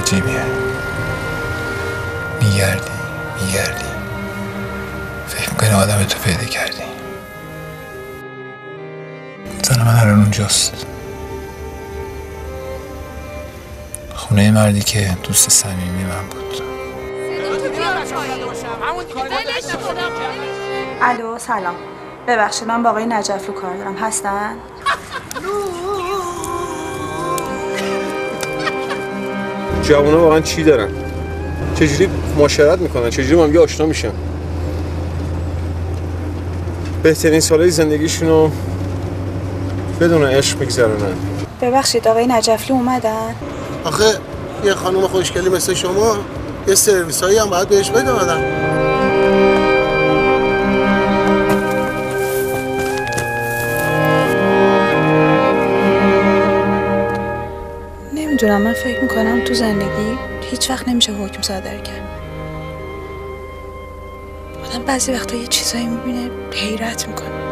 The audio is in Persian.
عجیبیه. میگردی فکر میکنی آدم تو پیدا کردی. زن من الان اونجاست، خونه مردی که دوست صمیمی من بود. الو سلام، ببخشید من با آقای نجف رو کار دارم، هستن؟ جوونا واقعا چی دارن؟ چجوری معاشرت میکنن؟ چجوری با هم آشنا میشن؟ بهترین سالهای زندگیشونو بدون عشق میگذرونن. ببخشید آقای نجفی اومدن؟ آخه یه خانم خوشگلی مثل شما یه سرویس هایی هم باید بهش بده آدم. نمیدونم، من فکر میکنم تو زندگی هیچ وقت نمیشه حکم صادر کرد. آدم بعضی وقتا یه چیزایی میبینه حیرت میکنه.